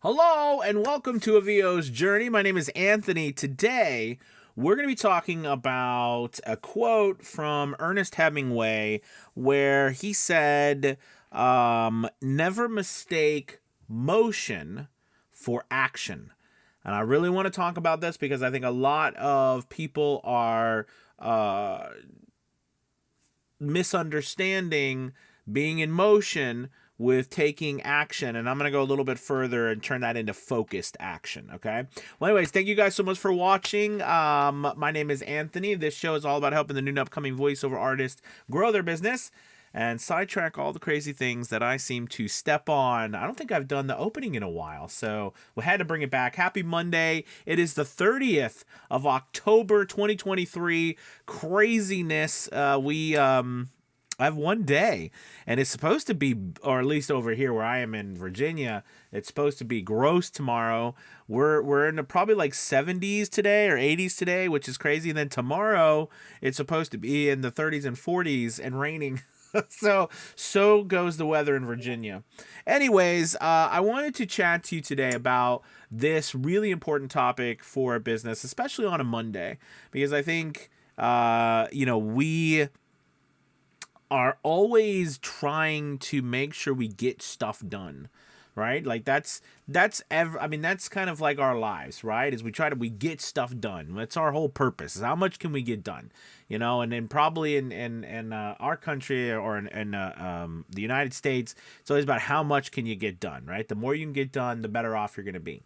Hello and welcome to A VO's Journey. My name is Anthony. Today, we're going to be talking about a quote from Ernest Hemingway where he said, never mistake motion for action. And I really want to talk about this because I think a lot of people are misunderstanding being in motion with taking action, and I'm going to go a little bit further and turn that into focused action. Okay, well, anyways, thank you guys so much for watching. My name is Anthony. This show is all about helping the new and upcoming voiceover artists grow their business and sidetrack all the crazy things that I seem to step on. I don't think I've done the opening in a while, so we had to bring it back. Happy Monday. It is the 30th of October 2023. Craziness. I have one day, and it's supposed to be, or at least over here where I am in Virginia, it's supposed to be gross tomorrow. We're in the probably like 70s today or 80s today, which is crazy. And then tomorrow it's supposed to be in the 30s and 40s and raining. So goes the weather in Virginia. Anyways, I wanted to chat to you today about this really important topic for a business, especially on a Monday, because I think we are always trying to make sure we get stuff done, right? Like that's kind of like our lives, right? Is we get stuff done. That's our whole purpose. Is how much can we get done, And then probably in our country or in the United States, it's always about how much can you get done, right? The more you can get done, the better off you're going to be.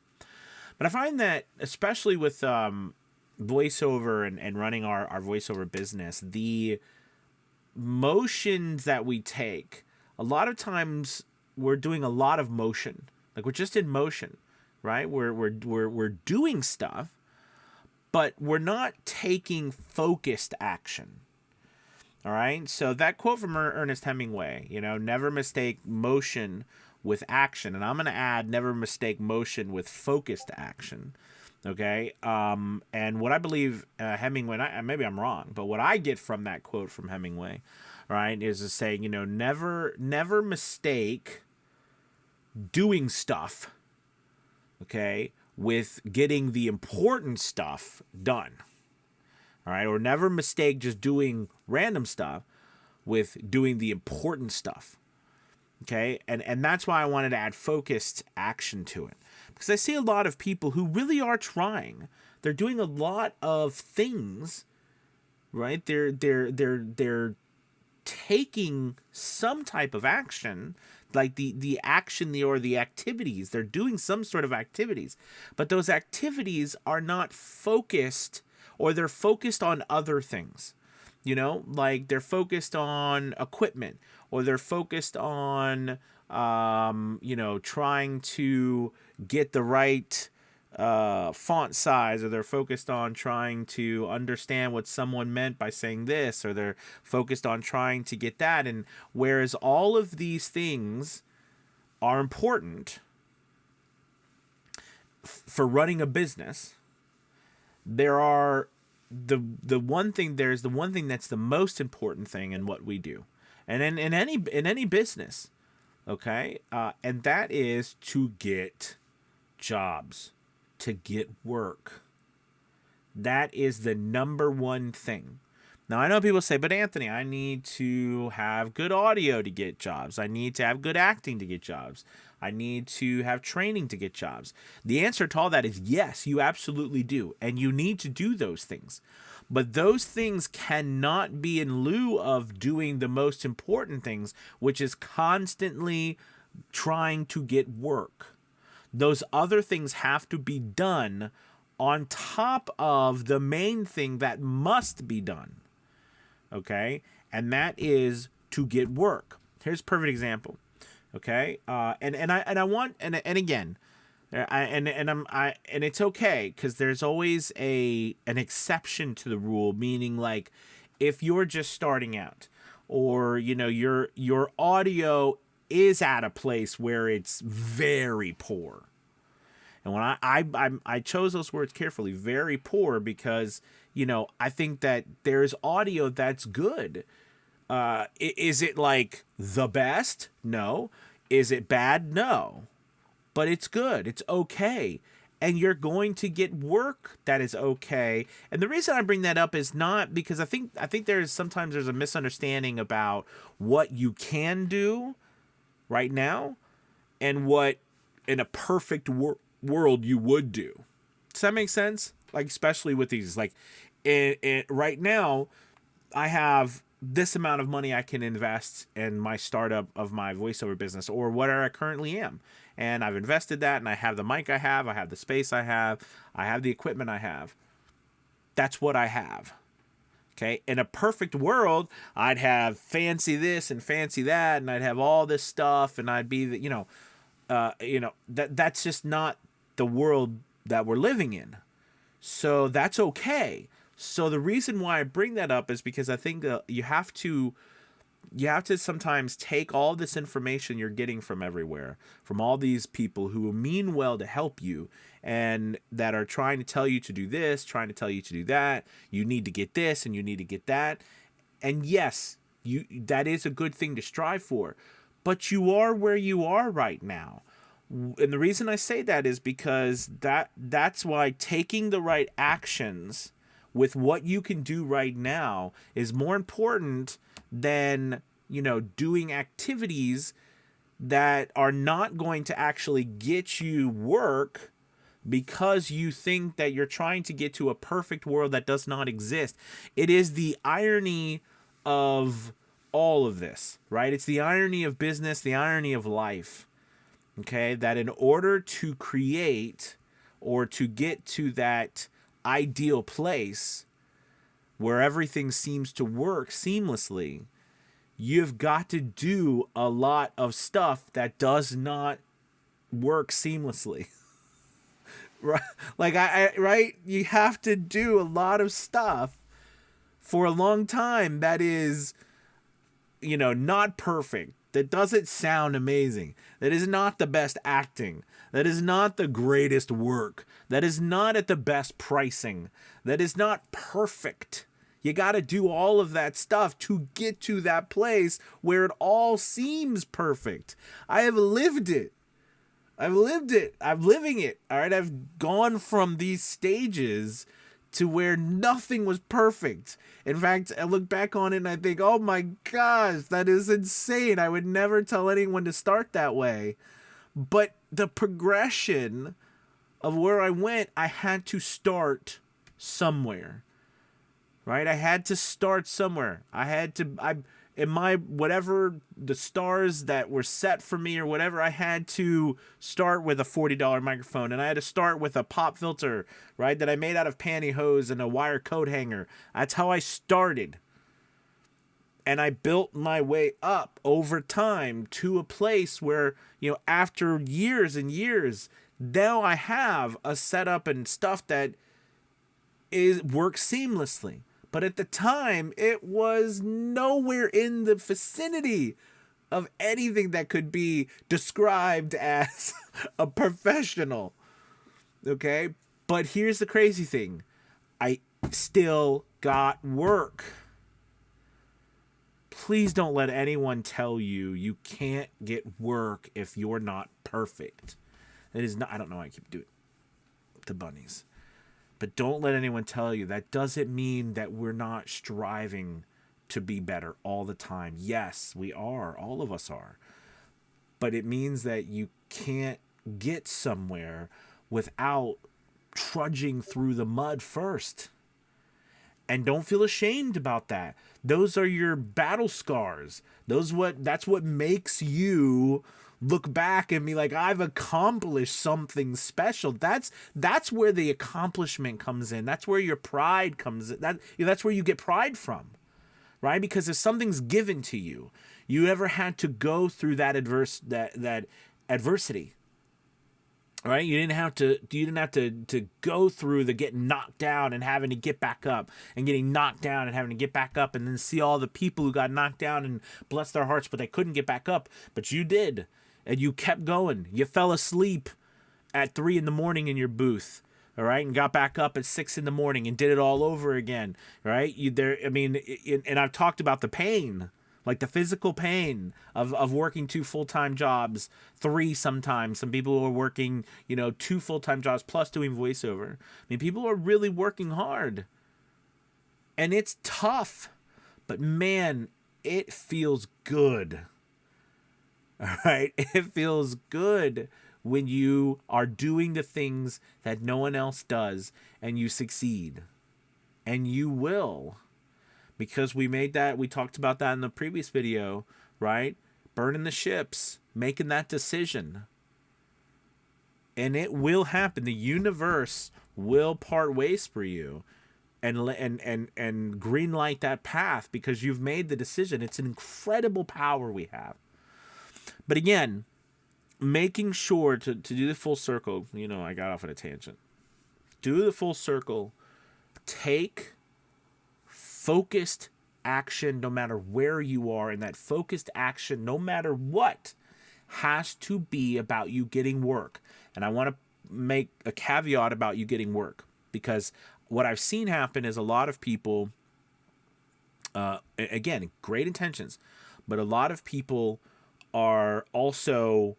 But I find that especially with voiceover and running our voiceover business, the motions that we take, a lot of times we're doing a lot of motion. Like we're just in motion, right? We're doing stuff, but we're not taking focused action. All right? So that quote from Ernest Hemingway, never mistake motion with action. And I'm going to add never mistake motion with focused action. Okay. And what I believe Hemingway, maybe I'm wrong, but what I get from that quote from Hemingway, right, is saying, never mistake doing stuff, okay, with getting the important stuff done. All right. Or never mistake just doing random stuff with doing the important stuff. Okay. And that's why I wanted to add focused action to it. Because I see a lot of people who really are trying. They're doing a lot of things, right? They're taking some type of action, like the action or the activities. They're doing some sort of activities, but those activities are not focused, or they're focused on other things. Like they're focused on equipment, or they're focused on trying to get the right font size, or they're focused on trying to understand what someone meant by saying this, or they're focused on trying to get that. And whereas all of these things are important for running a business, there's the one thing that's the most important thing in what we do, and in any business. Okay, and that is to get jobs, to get work. That is the number one thing. Now, I know people say, but Anthony, I need to have good audio to get jobs. I need to have good acting to get jobs. I need to have training to get jobs. The answer to all that is yes, you absolutely do. And you need to do those things. But those things cannot be in lieu of doing the most important things, which is constantly trying to get work. Those other things have to be done on top of the main thing that must be done. Okay? And that is to get work. Here's a perfect example. Okay? And again, and it's okay, because there's always an exception to the rule, meaning like if you're just starting out, or your audio is at a place where it's very poor. And when I chose those words carefully, very poor, because I think that there's audio that's good. Is it like the best? No. Is it bad? No. but it's good. It's okay. And you're going to get work that is okay. And the reason I bring that up is not because I think sometimes there's a misunderstanding about what you can do right now and what in a perfect world you would do. Does that make sense? Like, especially with these, like, right now, I have this amount of money I can invest in my startup of my voiceover business or whatever I currently am. And I've invested that, and I have the mic I have the space I have the equipment I have. That's what I have. Okay. In a perfect world, I'd have fancy this and fancy that, and I'd have all this stuff, and I'd be, that's just not the world that we're living in. So that's okay. So the reason why I bring that up is because I think that you have to sometimes take all this information you're getting from everywhere, from all these people who mean well to help you and that are trying to tell you to do this, trying to tell you to do that. You need to get this and you need to get that. And yes, that is a good thing to strive for, but you are where you are right now. And the reason I say that is because that's why taking the right actions with what you can do right now is more important than, doing activities that are not going to actually get you work because you think that you're trying to get to a perfect world that does not exist. It is the irony of all of this, right? It's the irony of business, the irony of life, okay? That in order to create or to get to that ideal place where everything seems to work seamlessly, you've got to do a lot of stuff that does not work seamlessly. Right? Like right? You have to do a lot of stuff for a long time that is, not perfect. That doesn't sound amazing. That is not the best acting. That is not the greatest work. That is not at the best pricing. That is not perfect. You got to do all of that stuff to get to that place where it all seems perfect. I have lived it. I've lived it. I'm living it. All right. I've gone from these stages to where nothing was perfect. In fact, I look back on it and I think, oh my gosh, that is insane. I would never tell anyone to start that way. But the progression of where I went, I had to start somewhere. Right? I had to start somewhere. In my whatever the stars that were set for me or whatever, I had to start with a $40 microphone, and I had to start with a pop filter, right, that I made out of pantyhose and a wire coat hanger. That's how I started. And I built my way up over time to a place where, after years and years, now I have a setup and stuff that works seamlessly. But at the time, it was nowhere in the vicinity of anything that could be described as a professional. Okay? But here's the crazy thing. I still got work. Please don't let anyone tell you you can't get work if you're not perfect. It is not. I don't know why I keep doing it to bunnies. But don't let anyone tell you that doesn't mean that we're not striving to be better all the time. Yes, we are. All of us are. But it means that you can't get somewhere without trudging through the mud first. And don't feel ashamed about that. Those are your battle scars. That's what makes you look back and be like, I've accomplished something special. That's where the accomplishment comes in. That's where your pride comes in. That's where you get pride from, right? Because if something's given to you, you ever had to go through that adversity, right? You didn't have to go through the getting knocked down and having to get back up, and getting knocked down and having to get back up, and then see all the people who got knocked down and bless their hearts, but they couldn't get back up, but you did. And you kept going. You fell asleep at 3 a.m. in your booth, all right, and got back up at 6 a.m. and did it all over again, right? And I've talked about the pain Like the physical pain of working 2 full-time jobs, 3 sometimes. Some people are working, 2 full-time jobs plus doing voiceover. I mean, people are really working hard. And it's tough. But man, it feels good. All right? It feels good when you are doing the things that no one else does and you succeed. And you will. Because we talked about that in the previous video, right? Burning the ships, making that decision. And it will happen. The universe will part ways for you and green light that path because you've made the decision. It's an incredible power we have. But again, making sure to do the full circle, I got off on a tangent. Do the full circle. Take focused action no matter where you are, and that focused action, no matter what, has to be about you getting work. And I want to make a caveat about you getting work, because what I've seen happen is a lot of people, again, great intentions, but a lot of people are also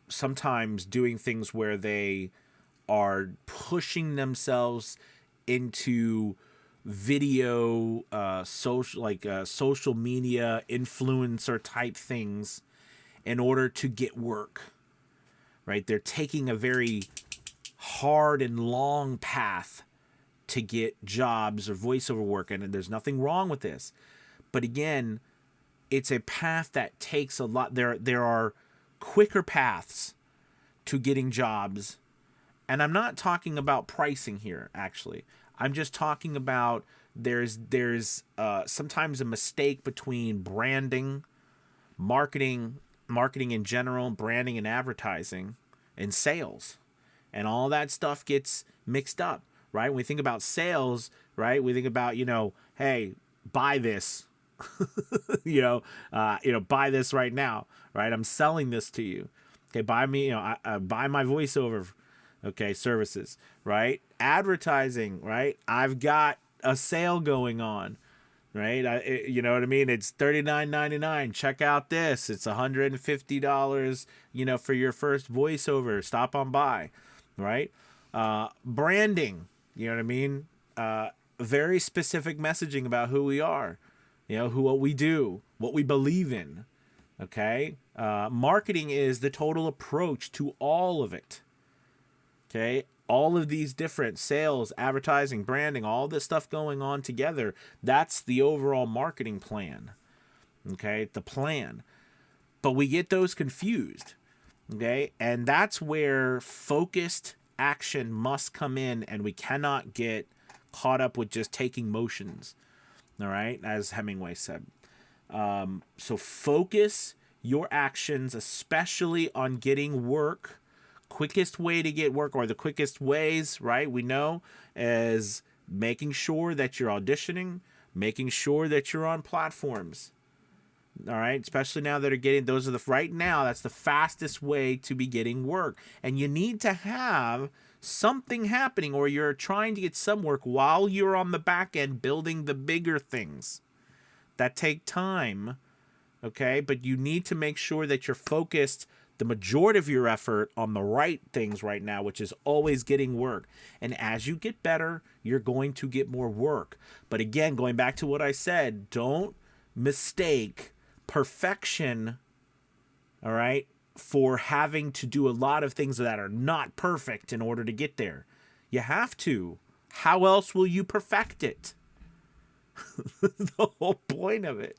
sometimes doing things where they are pushing themselves into video, social media influencer type things in order to get work, right? They're taking a very hard and long path to get jobs or voiceover work, and there's nothing wrong with this. But again, it's a path that takes a lot. There are quicker paths to getting jobs, and I'm not talking about pricing here, actually. I'm just talking about there's sometimes a mistake between branding, marketing in general, branding and advertising, and sales. And all that stuff gets mixed up, right? When we think about sales, right? We think about, hey, buy this, buy this right now, right? I'm selling this to you. Okay, buy me, buy my voiceover, okay, services, right? Advertising, right? I've got a sale going on, right? You know what I mean? It's $39.99. Check out this. It's $150, for your first voiceover. Stop on by, right? Branding, you know what I mean? Very specific messaging about who we are, what we do, what we believe in, okay? Marketing is the total approach to all of it. Okay, all of these different sales, advertising, branding, all this stuff going on together, that's the overall marketing plan. Okay, the plan. But we get those confused. Okay, and that's where focused action must come in, and we cannot get caught up with just taking motions. All right, as Hemingway said. So focus your actions, especially on getting work. Quickest way to get work, or the quickest ways, right, we know, is making sure that you're auditioning, making sure that you're on platforms. All right, especially now that are getting, those are right now, that's the fastest way to be getting work. And you need to have something happening, or you're trying to get some work while you're on the back end building the bigger things that take time. Okay, but you need to make sure that you're focused the majority of your effort on the right things right now, which is always getting work. And as you get better, you're going to get more work. But again, going back to what I said, don't mistake perfection, all right, for having to do a lot of things that are not perfect in order to get there. You have to. How else will you perfect it? The whole point of it.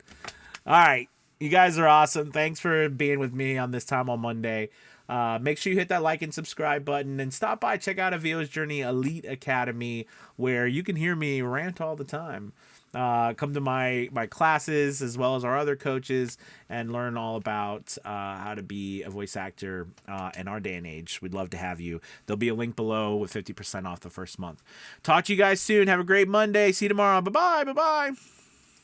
All right. You guys are awesome. Thanks for being with me on this time on Monday. Make sure you hit that like and subscribe button, and stop by, check out Avio's Journey Elite Academy, where you can hear me rant all the time. Come to my classes as well as our other coaches and learn all about how to be a voice actor in our day and age. We'd love to have you. There'll be a link below with 50% off the first month. Talk to you guys soon. Have a great Monday. See you tomorrow. Bye-bye. Bye-bye.